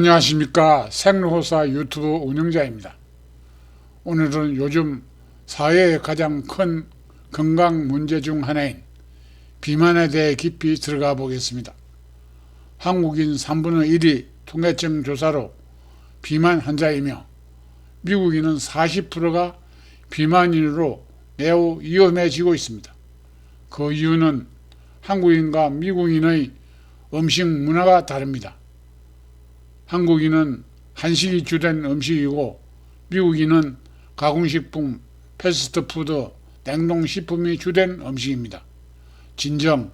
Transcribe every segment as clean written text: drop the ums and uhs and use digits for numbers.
안녕하십니까. 생로호사 유튜브 운영자입니다. 오늘은 요즘 사회의 가장 큰 건강 문제 중 하나인 비만에 대해 깊이 들어가 보겠습니다. 한국인 3분의 1이 통계청 조사로 비만 환자이며 미국인은 40%가 비만인으로 매우 위험해지고 있습니다. 그 이유는 한국인과 미국인의 음식 문화가 다릅니다. 한국인은 한식이 주된 음식이고 미국인은 가공식품, 패스트푸드, 냉동식품이 주된 음식입니다. 진정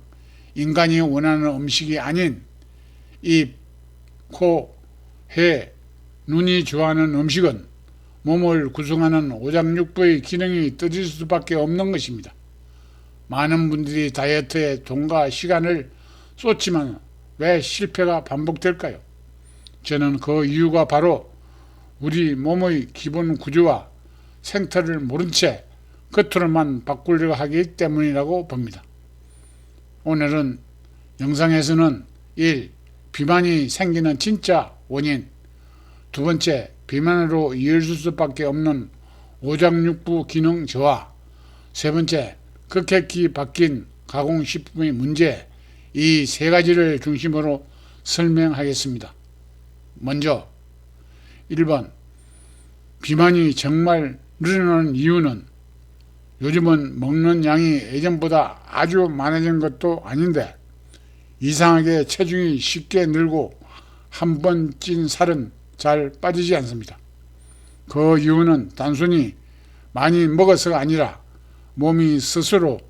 인간이 원하는 음식이 아닌 입, 코, 해, 눈이 좋아하는 음식은 몸을 구성하는 오장육부의 기능이 떨어질 수밖에 없는 것입니다. 많은 분들이 다이어트에 돈과 시간을 쏟지만 왜 실패가 반복될까요? 저는 그 이유가 바로 우리 몸의 기본 구조와 생태를 모른 채 겉으로만 바꾸려고 하기 때문이라고 봅니다. 오늘은 영상에서는 1. 비만이 생기는 진짜 원인, 두 번째, 비만으로 이어질 수밖에 없는 오장육부 기능 저하, 세 번째, 급격히 바뀐 가공식품의 문제, 이 세 가지를 중심으로 설명하겠습니다. 먼저 1번, 비만이 정말 늘어나는 이유는 요즘은 먹는 양이 예전보다 아주 많아진 것도 아닌데 이상하게 체중이 쉽게 늘고 한 번 찐 살은 잘 빠지지 않습니다. 그 이유는 단순히 많이 먹어서가 아니라 몸이 스스로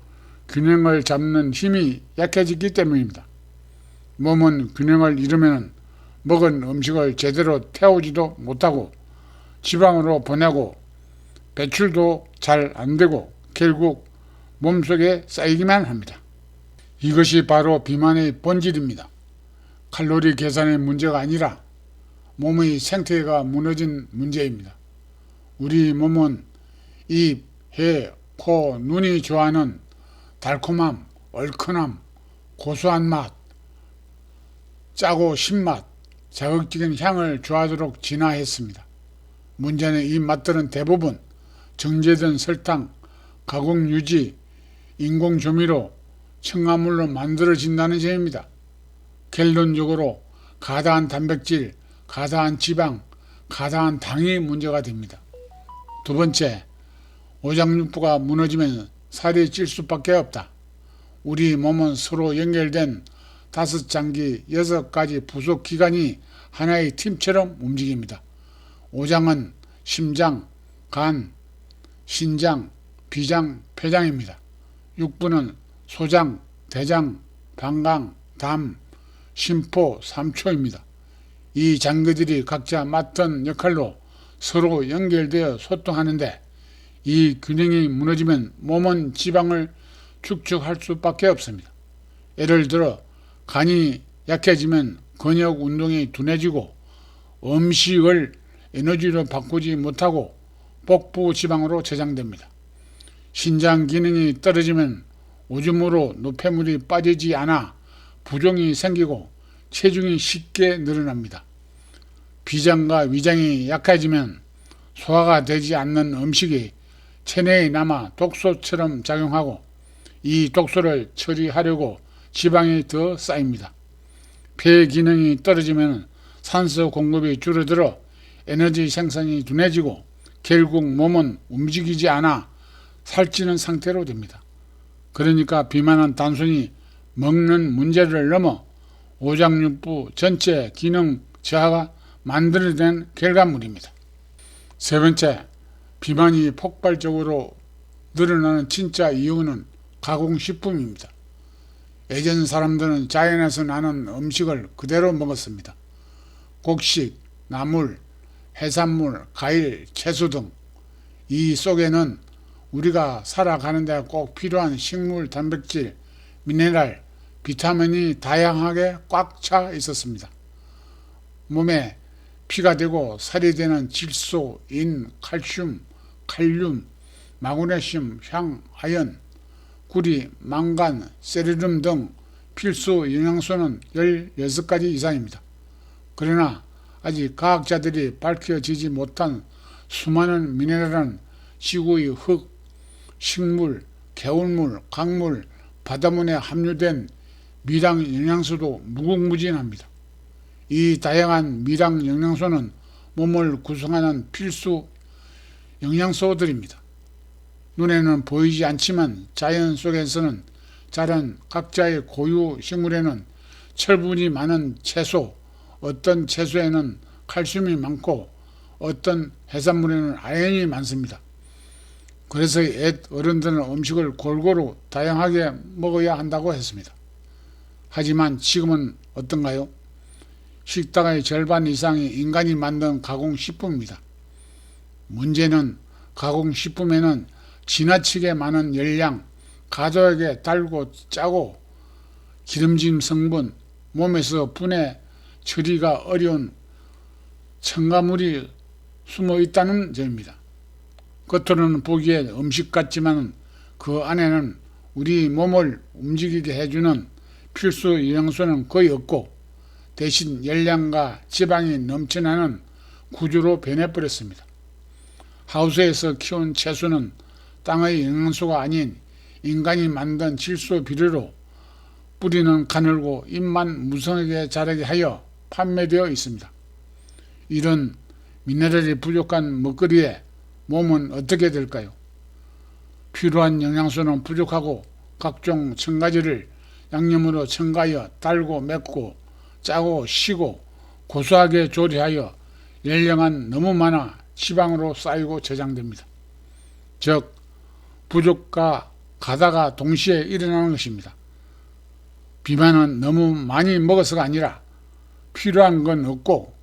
균형을 잡는 힘이 약해지기 때문입니다. 몸은 균형을 잃으면 먹은 음식을 제대로 태우지도 못하고 지방으로 보내고 배출도 잘 안되고 결국 몸속에 쌓이기만 합니다. 이것이 바로 비만의 본질입니다. 칼로리 계산의 문제가 아니라 몸의 생태계가 무너진 문제입니다. 우리 몸은 입, 해, 코, 눈이 좋아하는 달콤함, 얼큰함, 고소한 맛, 짜고 신맛, 자극적인 향을 좋아하도록 진화했습니다. 문제는 이 맛들은 대부분 정제된 설탕, 가공유지, 인공조미료, 첨가물로 만들어진다는 점입니다. 결론적으로 가다한 단백질, 가다한 지방, 가다한 당이 문제가 됩니다. 두 번째, 오장육부가 무너지면 살이 찔 수밖에 없다. 우리 몸은 서로 연결된 5장기 6가지 부속 기관이 하나의 팀처럼 움직입니다. 오장은 심장, 간, 신장, 비장, 폐장입니다. 육부는 소장, 대장, 방광, 담, 심포, 삼초입니다. 이 장기들이 각자 맡은 역할로 서로 연결되어 소통하는데 이 균형이 무너지면 몸은 지방을 축적할 수밖에 없습니다. 예를 들어 간이 약해지면 근육 운동이 둔해지고 음식을 에너지로 바꾸지 못하고 복부 지방으로 저장됩니다. 신장 기능이 떨어지면 오줌으로 노폐물이 빠지지 않아 부종이 생기고 체중이 쉽게 늘어납니다. 비장과 위장이 약해지면 소화가 되지 않는 음식이 체내에 남아 독소처럼 작용하고 이 독소를 처리하려고 지방이 더 쌓입니다. 폐 기능이 떨어지면 산소 공급이 줄어들어 에너지 생산이 둔해지고 결국 몸은 움직이지 않아 살찌는 상태로 됩니다. 그러니까 비만은 단순히 먹는 문제를 넘어 오장육부 전체 기능 저하가 만들어낸 결과물입니다. 세 번째, 비만이 폭발적으로 늘어나는 진짜 이유는 가공식품입니다. 예전 사람들은 자연에서 나는 음식을 그대로 먹었습니다. 곡식, 나물, 해산물, 과일, 채소 등 이 속에는 우리가 살아가는 데 꼭 필요한 식물, 단백질, 미네랄, 비타민이 다양하게 꽉 차 있었습니다. 몸에 피가 되고 살이 되는 질소, 인, 칼슘, 칼륨, 마그네슘, 향, 아연, 구리, 망간, 세리륨 등 필수 영양소는 16가지 이상입니다. 그러나 아직 과학자들이 밝혀지지 못한 수많은 미네랄은 지구의 흙, 식물, 개울물, 강물, 바다문에 함유된 미량 영양소도 무궁무진합니다. 이 다양한 미량 영양소는 몸을 구성하는 필수 영양소들입니다. 눈에는 보이지 않지만 자연 속에서는 자란 각자의 고유 식물에는 철분이 많은 채소, 어떤 채소에는 칼슘이 많고 어떤 해산물에는 아연이 많습니다. 그래서 옛 어른들은 음식을 골고루 다양하게 먹어야 한다고 했습니다. 하지만 지금은 어떤가요? 식당의 절반 이상이 인간이 만든 가공식품입니다. 문제는 가공식품에는 지나치게 많은 열량, 가져에게 달고 짜고 기름진 성분, 몸에서 분해 처리가 어려운 첨가물이 숨어 있다는 점입니다. 겉으로는 보기에 음식 같지만 그 안에는 우리 몸을 움직이게 해주는 필수 영양소는 거의 없고 대신 열량과 지방이 넘쳐나는 구조로 변해버렸습니다. 하우스에서 키운 채소는 땅의 영양소가 아닌 인간이 만든 질소 비료로 뿌리는 가늘고 잎만 무성하게 자라게 하여 판매되어 있습니다. 이런 미네랄이 부족한 먹거리에 몸은 어떻게 될까요? 필요한 영양소는 부족하고 각종 첨가제를 양념으로 첨가하여 달고 맵고 짜고 시고 고소하게 조리하여 열량은 너무 많아 지방으로 쌓이고 저장됩니다. 즉 부족과 가다가 동시에 일어나는 것입니다. 비만은 너무 많이 먹어서가 아니라 필요한 건 없고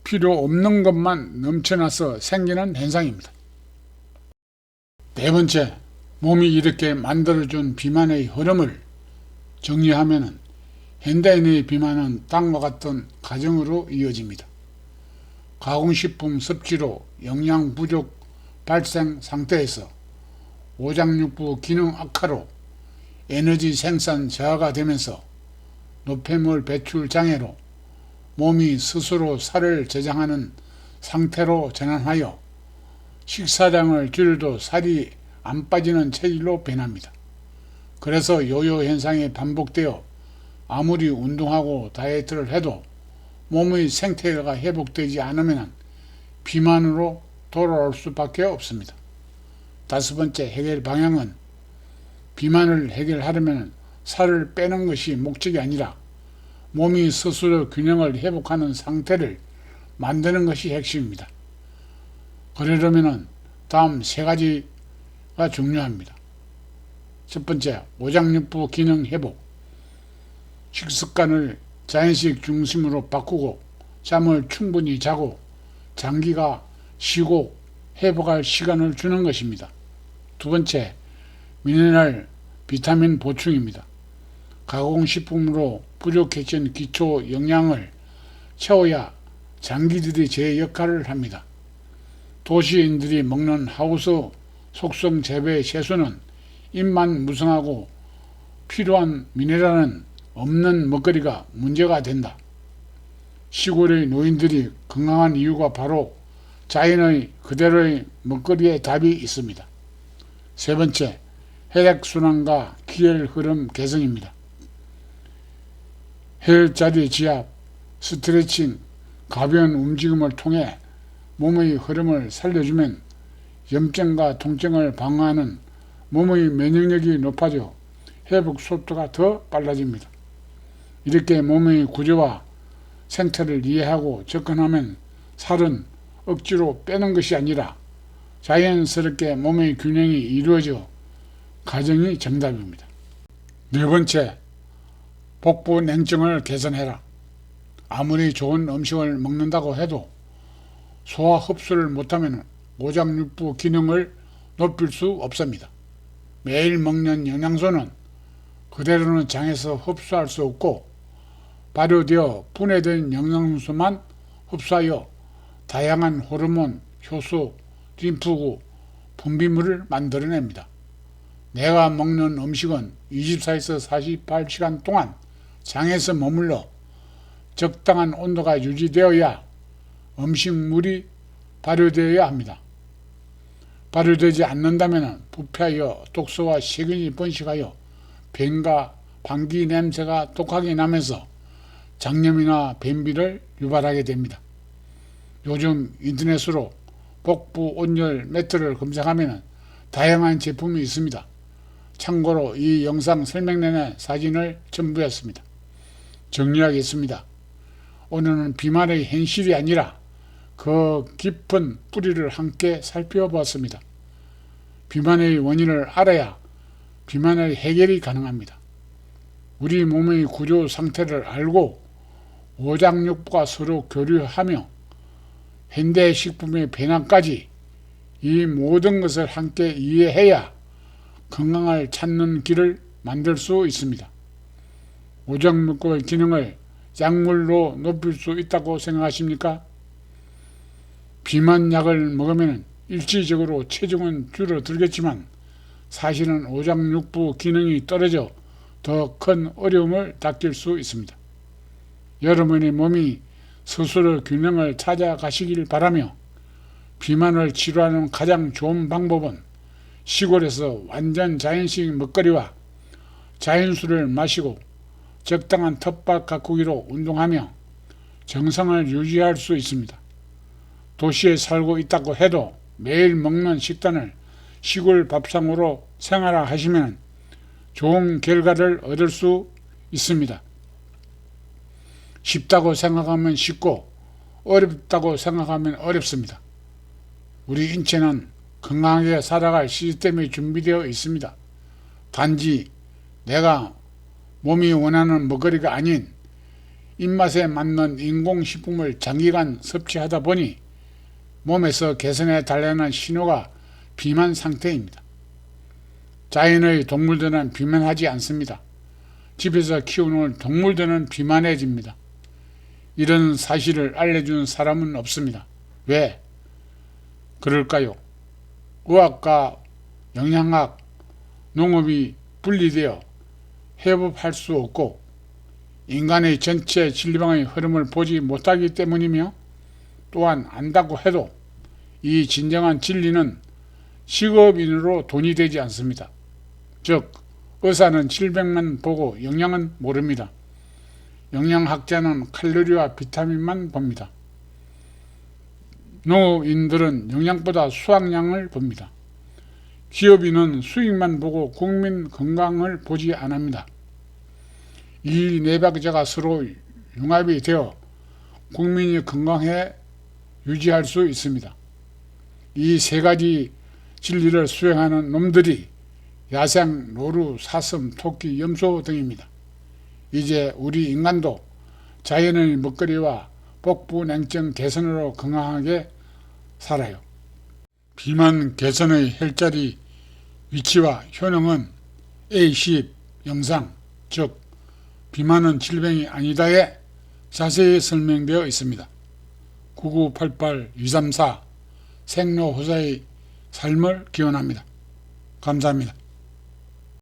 필요 없는 것만 넘쳐나서 생기는 현상입니다. 네 번째, 몸이 이렇게 만들어준 비만의 흐름을 정리하면 현대인의 비만은 다음과 같은 과정으로 이어집니다. 가공식품 섭취로 영양 부족 발생 상태에서 오장육부 기능 악화로 에너지 생산 저하가 되면서 노폐물 배출 장애로 몸이 스스로 살을 저장하는 상태로 전환하여 식사량을 줄여도 살이 안 빠지는 체질로 변합니다. 그래서 요요 현상이 반복되어 아무리 운동하고 다이어트를 해도 몸의 생태계가 회복되지 않으면 비만으로 돌아올 수밖에 없습니다. 다섯 번째 해결 방향은 비만을 해결하려면 살을 빼는 것이 목적이 아니라 몸이 스스로 균형을 회복하는 상태를 만드는 것이 핵심입니다. 그러려면 다음 세 가지가 중요합니다. 첫 번째, 오장육부 기능 회복. 식습관을 자연식 중심으로 바꾸고 잠을 충분히 자고 장기가 쉬고 회복할 시간을 주는 것입니다. 두 번째, 미네랄, 비타민 보충입니다. 가공식품으로 부족해진 기초 영양을 채워야 장기들이 제 역할을 합니다. 도시인들이 먹는 하우스 속성 재배 채소는 입만 무성하고 필요한 미네랄은 없는 먹거리가 문제가 된다. 시골의 노인들이 건강한 이유가 바로 자연의 그대로의 먹거리에 답이 있습니다. 세 번째, 혈액순환과 기혈 흐름 개선입니다. 혈자리 지압, 스트레칭, 가벼운 움직임을 통해 몸의 흐름을 살려주면 염증과 통증을 방어하는 몸의 면역력이 높아져 회복 속도가 더 빨라집니다. 이렇게 몸의 구조와 생태를 이해하고 접근하면 살은 억지로 빼는 것이 아니라 자연스럽게 몸의 균형이 이루어져 가정이 정답입니다. 네 번째, 복부 냉증을 개선해라. 아무리 좋은 음식을 먹는다고 해도 소화 흡수를 못하면 오장육부 기능을 높일 수 없습니다. 매일 먹는 영양소는 그대로는 장에서 흡수할 수 없고 발효되어 분해된 영양소만 흡수하여 다양한 호르몬, 효소, 림프구, 분비물을 만들어냅니다. 내가 먹는 음식은 24에서 48시간 동안 장에서 머물러 적당한 온도가 유지되어야 음식물이 발효되어야 합니다. 발효되지 않는다면 부패하여 독소와 세균이 번식하여 변과 방귀 냄새가 독하게 나면서 장염이나 변비를 유발하게 됩니다. 요즘 인터넷으로 복부 온열 매트를 검색하면 다양한 제품이 있습니다. 참고로 이 영상 설명란에 사진을 첨부했습니다. 정리하겠습니다. 오늘은 비만의 현실이 아니라 그 깊은 뿌리를 함께 살펴보았습니다. 비만의 원인을 알아야 비만의 해결이 가능합니다. 우리 몸의 구조 상태를 알고 오장육부가 서로 교류하며 현대 식품의 변화까지 이 모든 것을 함께 이해해야 건강을 찾는 길을 만들 수 있습니다. 오장육부의 기능을 약물로 높일 수 있다고 생각하십니까? 비만약을 먹으면 일시적으로 체중은 줄어들겠지만 사실은 오장육부 기능이 떨어져 더 큰 어려움을 닥칠 수 있습니다. 여러분의 몸이 스스로 균형을 찾아가시길 바라며 비만을 치료하는 가장 좋은 방법은 시골에서 완전 자연식 먹거리와 자연수를 마시고 적당한 텃밭 가꾸기로 운동하며 정상을 유지할 수 있습니다. 도시에 살고 있다고 해도 매일 먹는 식단을 시골 밥상으로 생활화하시면 좋은 결과를 얻을 수 있습니다. 쉽다고 생각하면 쉽고 어렵다고 생각하면 어렵습니다. 우리 인체는 건강하게 살아갈 시스템이 준비되어 있습니다. 단지 내가 몸이 원하는 먹거리가 아닌 입맛에 맞는 인공식품을 장기간 섭취하다 보니 몸에서 개선해 달라는 신호가 비만 상태입니다. 자연의 동물들은 비만하지 않습니다. 집에서 키우는 동물들은 비만해집니다. 이런 사실을 알려준 사람은 없습니다. 왜 그럴까요? 의학과 영양학, 농업이 분리되어 해법할 수 없고 인간의 전체 질병의 흐름을 보지 못하기 때문이며 또한 안다고 해도 이 진정한 진리는 직업인으로 돈이 되지 않습니다. 즉 의사는 질병만 보고 영양은 모릅니다. 영양학자는 칼로리와 비타민만 봅니다. 농업인들은 영양보다 수확량을 봅니다. 기업인은 수익만 보고 국민 건강을 보지 않습니다. 이 네 박자가 서로 융합이 되어 국민이 건강해 유지할 수 있습니다. 이 세 가지 진리를 수행하는 놈들이 야생, 노루, 사슴, 토끼, 염소 등입니다. 이제 우리 인간도 자연의 먹거리와 복부 냉증 개선으로 건강하게 살아요. 비만 개선의 혈자리 위치와 효능은 A10 영상, 즉 비만은 질병이 아니다에 자세히 설명되어 있습니다. 9988-234 생로호사의 삶을 기원합니다. 감사합니다.